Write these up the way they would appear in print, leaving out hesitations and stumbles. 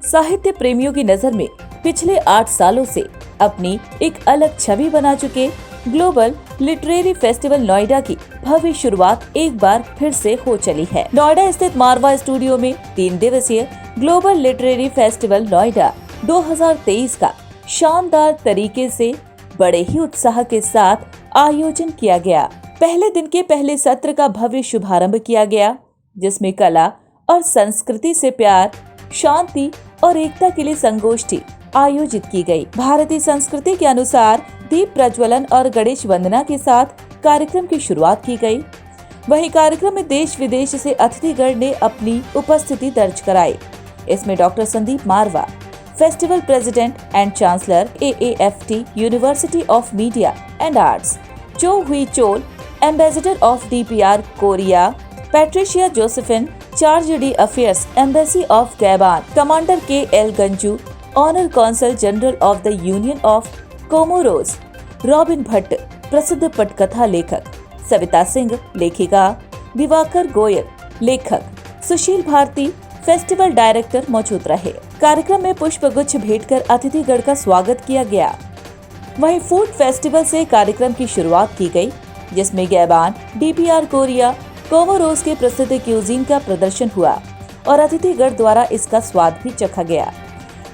साहित्य प्रेमियों की नजर में पिछले 8 सालों से अपनी एक अलग छवि बना चुके ग्लोबल लिटरेरी फेस्टिवल नोएडा की भव्य शुरुआत एक बार फिर से हो चली है। नोएडा स्थित मारवा स्टूडियो में 3 दिवसीय ग्लोबल लिटरेरी फेस्टिवल नोएडा 2023 का शानदार तरीके से बड़े ही उत्साह के साथ आयोजन किया गया। पहले दिन के पहले सत्र का भव्य शुभारंभ किया गया, जिसमें कला और संस्कृति से प्यार, शांति और एकता के लिए संगोष्ठी आयोजित की गई। भारतीय संस्कृति के अनुसार दीप प्रज्वलन और गणेश वंदना के साथ कार्यक्रम की शुरुआत की गई। वहीं कार्यक्रम में देश विदेश से अतिथिगण ने अपनी उपस्थिति दर्ज कराई। इसमें doctor Sandeep Marwah, festival president and chancellor AAFT university of media and arts, Choe Hui Chol, ambassador of DPR Korea, Patricia Josephine, charge d' affaires, embassy of Gabon, commander KL Ganju, honour consul general of the union of Comoros, Robin Bhatt, प्रसिद्ध पटकथा लेखक, सविता सिंह, लेखिका, दिवाकर गोयल, लेखक, सुशील Bharti, festival director मौजूद रहे। कार्यक्रम में पुष्प गुच्छ भेंट कर अतिथिगण का स्वागत किया गया। वहीं फूड फेस्टिवल से कार्यक्रम की शुरुआत की गई, जिसमें गैबान, DPR कोरिया, कोमोरोस के प्रसिद्ध क्यूजीन का प्रदर्शन हुआ और अतिथिगण द्वारा इसका स्वाद भी चखा गया।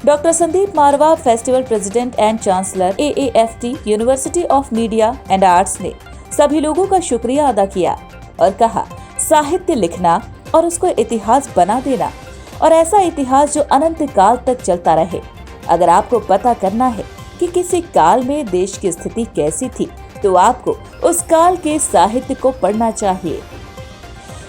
Doctor Sandeep Marwah, festival president and chancellor AAFT university of media and arts ने सभी लोगों का शुक्रिया अदा किया और कहा, साहित्य लिखना और उसको इतिहास बना देना, और ऐसा इतिहास जो अनंत काल तक चलता रहे। अगर आपको पता करना है कि किसी काल में देश की स्थिति कैसी थी, तो आपको उस काल के साहित्य को पढ़ना चाहिए।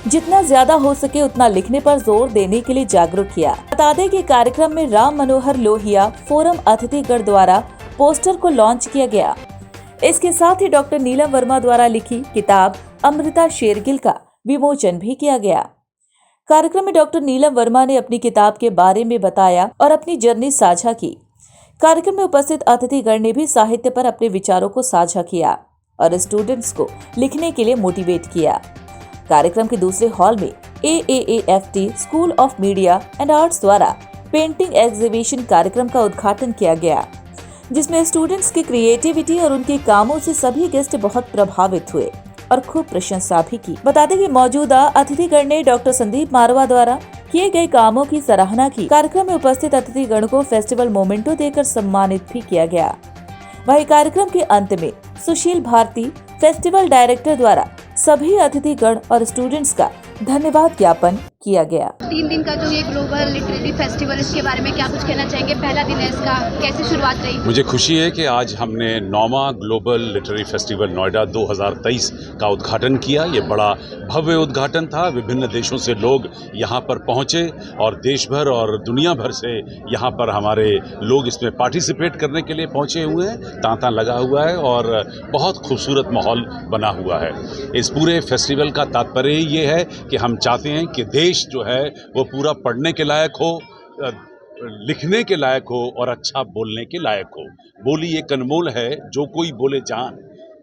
जितना ज्यादा हो सके उतना लिखने पर जोर देने के लिए जागरूक किया। बता दें कि कार्यक्रम में राम मनोहर लोहिया फोरम अतिथिगण द्वारा पोस्टर को लॉन्च किया गया। इसके साथ ही डॉक्टर नीलम वर्मा द्वारा लिखी किताब अमृता शेरगिल का विमोचन भी किया गया। कार्यक्रम में डॉक्टर नीलम वर्मा ने अपनी किताब के बारे में बताया और अपनी जर्नी साझा की। कार्यक्रम में उपस्थित अतिथिगण ने भी साहित्य पर अपने विचारों को साझा किया और स्टूडेंट्स को लिखने के लिए मोटिवेट किया। कार्यक्रम के दूसरे हॉल में AAFT school of media and arts द्वारा पेंटिंग एग्जीबिशन कार्यक्रम का उद्घाटन किया गया, जिसमें स्टूडेंट्स की क्रिएटिविटी और उनके कामों से सभी गेस्ट बहुत प्रभावित हुए और खूब प्रशंसा भी की। बता दें कि मौजूदा अतिथिगण ने डॉक्टर संदीप मारवा द्वारा किए गए कामों की सराहना की। कार्यक्रम में उपस्थित अतिथिगण को फेस्टिवल मोमेंटो देकर सम्मानित भी किया गया। वहीं कार्यक्रम के अंत में सुशील भारती, फेस्टिवल डायरेक्टर द्वारा सभी अतिथिगण और स्टूडेंट्स का धन्यवाद ज्ञापन किया गया। 3 दिन का जो ये ग्लोबल लिटरेरी फेस्टिवल, इसके बारे में क्या कुछ कहना चाहेंगे? पहला दिन है इसका, कैसे शुरुआत रही? मुझे खुशी है कि आज हमने 9वां ग्लोबल लिटरेरी फेस्टिवल नोएडा 2023 का उद्घाटन किया। ये बड़ा भव्य उद्घाटन था। विभिन्न देशों से लोग यहाँ पर पहुँचे और देश भर और दुनिया भर से यहाँ पर हमारे लोग इसमें पार्टिसिपेट करने के लिए पहुँचे हुए हैं। तांता लगा हुआ है और बहुत खूबसूरत माहौल बना हुआ है। इस पूरे फेस्टिवल का तात्पर्य ये है कि हम चाहते हैं कि देश जो है वो पूरा पढ़ने के लायक हो, लिखने के लायक हो और अच्छा बोलने के लायक हो। बोली एक अनमोल है, जो कोई बोले जान,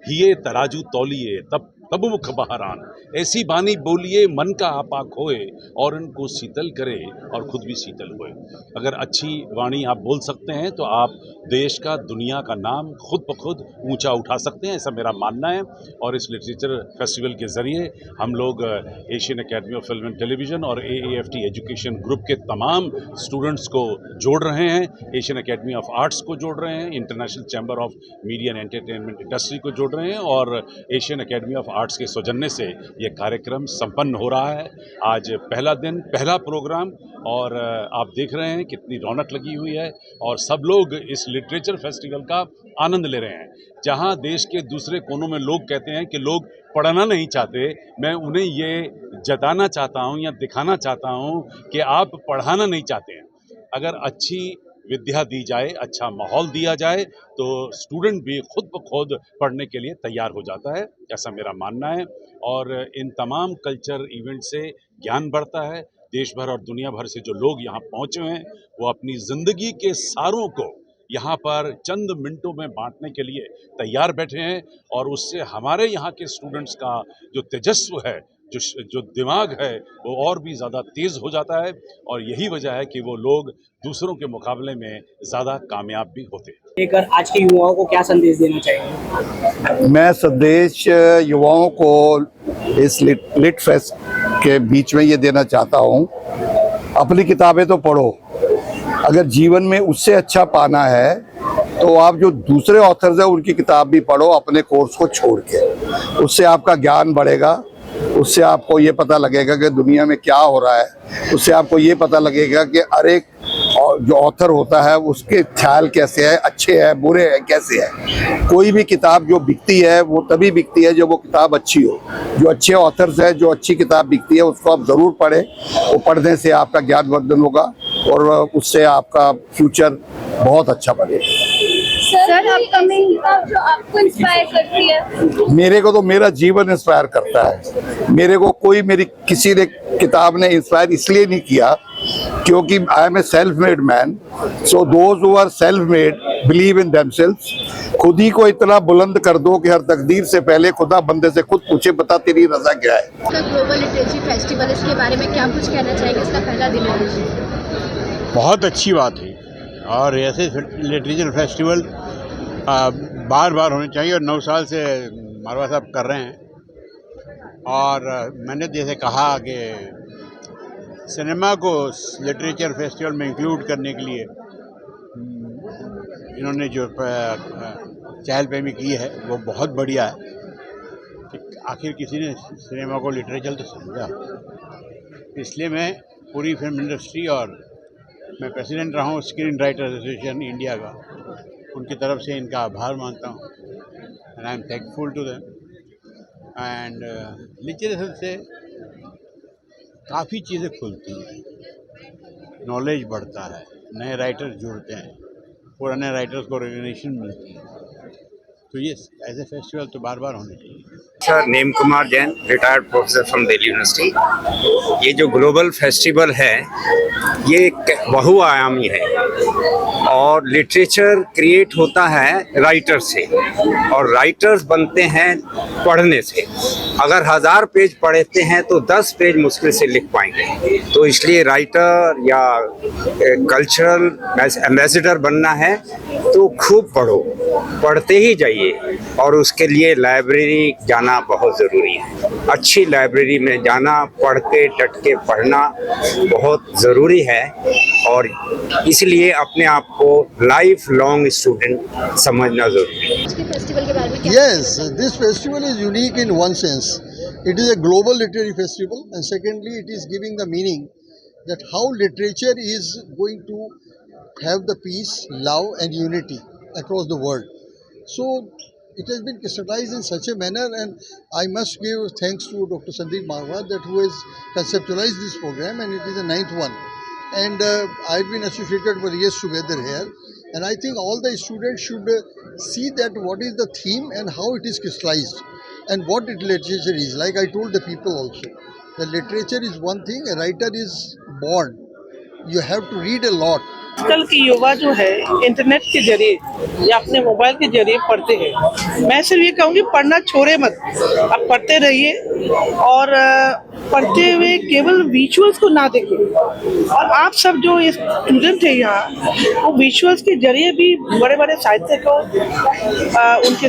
हिये तराजू तौलिए तब मुख बहरान। ऐसी बानी बोलिए मन का आपा खोए और उनको शीतल करे और खुद भी शीतल हुए। अगर अच्छी वाणी आप बोल सकते हैं तो आप देश का, दुनिया का नाम खुद ब खुद ऊंचा उठा सकते हैं, ऐसा मेरा मानना है। और इस लिटरेचर फेस्टिवल के ज़रिए हम लोग Asian academy of film and television और AAFT एजुकेशन ग्रुप के तमाम स्टूडेंट्स को जोड़ रहे हैं, एशियन एकेडमी ऑफ आर्ट्स को जोड़ रहे हैं, international chamber of media and entertainment industry को जोड़ रहे हैं और एशियन एकेडमी ऑफ आर्ट्स के सौजन्य से ये कार्यक्रम संपन्न हो रहा है। आज पहला दिन, पहला प्रोग्राम, और आप देख रहे हैं कितनी रौनक लगी हुई है और सब लोग इस लिटरेचर फेस्टिवल का आनंद ले रहे हैं। जहां देश के दूसरे कोनों में लोग कहते हैं कि लोग पढ़ना नहीं चाहते, मैं उन्हें ये जताना चाहता हूं या दिखाना चाहता हूं कि आप पढ़ाना नहीं चाहते हैं। अगर अच्छी विद्या दी जाए, अच्छा माहौल दिया जाए, तो स्टूडेंट भी खुद ब खुद पढ़ने के लिए तैयार हो जाता है, ऐसा मेरा मानना है। और इन तमाम कल्चर इवेंट से ज्ञान बढ़ता है। देश भर और दुनिया भर से जो लोग यहाँ पहुँचे हैं वो अपनी ज़िंदगी के सारों को यहाँ पर चंद मिनटों में बांटने के लिए तैयार बैठे हैं और उससे हमारे यहाँ के स्टूडेंट्स का जो तेजस्व है जो दिमाग है वो और भी ज़्यादा तेज़ हो जाता है, और यही वजह है कि वो लोग दूसरों के मुकाबले में ज़्यादा कामयाब भी होते हैं। लेकर आज के युवाओं को क्या संदेश देना चाहिए? मैं संदेश युवाओं को इस लिट फेस्ट के बीच में ये देना चाहता हूँ, अपनी किताबें तो पढ़ो, अगर जीवन में उससे अच्छा पाना है तो आप जो दूसरे ऑथर्स हैं उनकी किताब भी पढ़ो, अपने कोर्स को छोड़ के। उससे आपका ज्ञान बढ़ेगा, उससे आपको ये पता लगेगा कि दुनिया में क्या हो रहा है, उससे आपको ये पता लगेगा कि हर एक जो ऑथर होता है उसके ख्याल कैसे है, अच्छे हैं बुरे हैं कैसे है। कोई भी किताब जो बिकती है वो तभी बिकती है जब वो किताब अच्छी हो। जो अच्छे ऑथर्स हैं, जो अच्छी किताब बिकती है उसको आप ज़रूर पढ़ें। वो पढ़ने से आपका ज्ञानवर्धन होगा और उससे आपका फ्यूचर बहुत अच्छा बनेगा। सर अपकमिंग किताब जो आपको इंस्पायर करती है? मेरे को तो मेरा जीवन इंस्पायर करता है। मेरे को कोई मेरी किसी ने किताब ने इंस्पायर इसलिए नहीं किया क्योंकि I am a self made man, so those who are self made believe in themselves. खुद ही को इतना बुलंद कर दो कि हर तकदीर से पहले खुदा बंदे से खुद पूछे बता तेरी रजा क्या है। ग्लोबल लिटरेचर फेस्टिवल, इसके बारे में क्या कुछ कहना चाहेंगे? इसका पहला दिन है। बहुत अच्छी बात है और ऐसे लिटरेचर फेस्टिवल बार बार होने चाहिए और 9 साल से मारवा साहब कर रहे हैं। और मैंने जैसे कहा कि सिनेमा को लिटरेचर फेस्टिवल में इंक्लूड करने के लिए इन्होंने जो चहलपहमी की है वो बहुत बढ़िया है कि आखिर किसी ने सिनेमा को लिटरेचर तो समझा। इसलिए मैं पूरी फिल्म इंडस्ट्री और मैं प्रेसिडेंट रहा हूँ स्क्रीन राइटर्स एसोसिएशन इंडिया का, उनकी तरफ से इनका आभार मानता हूँ and I am thankful to them. And literature से काफ़ी चीज़ें खुलती हैं, नॉलेज बढ़ता है, नए राइटर्स जुड़ते हैं, पुराने राइटर्स को रिकग्निशन मिलती है। तो ये ऐसे फेस्टिवल तो बार बार होने चाहिए। Sir name Kumar Jain, retired professor from Delhi university. ये जो ग्लोबल फेस्टिवल है ये बहुआयामी है और लिटरेचर क्रिएट होता है राइटर से और राइटर्स बनते हैं पढ़ने से। अगर 1000 पेज पढ़ते हैं तो 10 पेज मुश्किल से लिख पाएंगे। तो इसलिए राइटर या कल्चरल एम्बेसडर बनना है तो खूब पढ़ो, पढ़ते ही जाइए और उसके लिए लाइब्रेरी जाना बहुत ज़रूरी है। अच्छी लाइब्रेरी में जाना, पढ़ के डट के पढ़ना बहुत ज़रूरी है और इसलिए अपने आप को लाइफ लॉन्ग स्टूडेंट समझना ज़रूरी है। फेस्टिवल के बारे में Yes, this festival is unique in one sense. It is a global literary festival, and secondly, it is giving the meaning that how literature is going to have the peace, love, and unity across the world. So, it has been crystallized in such a manner, and I must give thanks to Dr. Sandeep Marwa that who has conceptualized this program, and it is the 9th one. And I've been associated for years together here, and I think all the students should see that what is the theme and how it is crystallized and what literature is. Like I told the people also, the literature is one thing, a writer is born. You have to read a lot. आजकल की युवा जो है internet के जरिए या अपने mobile के जरिए पढ़ते हैं। मैं सिर्फ ये कहूँगी पढ़ना छोड़े मत, आप पढ़ते रहिए और पढ़ते हुए केवल विजुअल्स को ना देखें। और आप सब जो स्टूडेंट है यहाँ वो विजुअल्स के जरिए भी बड़े बड़े साहित्य को उनके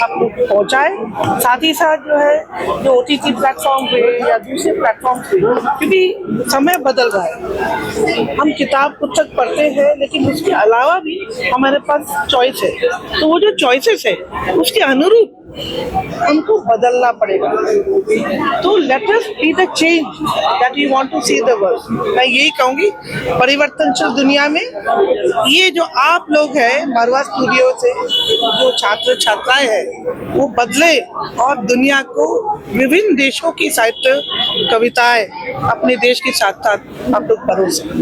आप लोग पहुँचाए। साथ ही साथ जो है जो OTT प्लेटफॉर्म पे या दूसरे प्लेटफॉर्म पे, क्योंकि समय बदल रहा है, हम किताब पुस्तक पढ़ते हैं लेकिन उसके अलावा भी हमारे पास चॉइस है। तो वो जो चॉइसेस है उसके अनुरूप हमको बदलना पड़ेगा। तो let us be the change that we want to see the world. मैं यही कहूँगी परिवर्तनशील दुनिया में ये जो आप लोग हैं मारवा स्टूडियो से जो छात्र छात्राएं हैं वो बदले और दुनिया को विभिन्न देशों की साहित्य कविताएं अपने देश के साथ साथ आप लोग परोसें।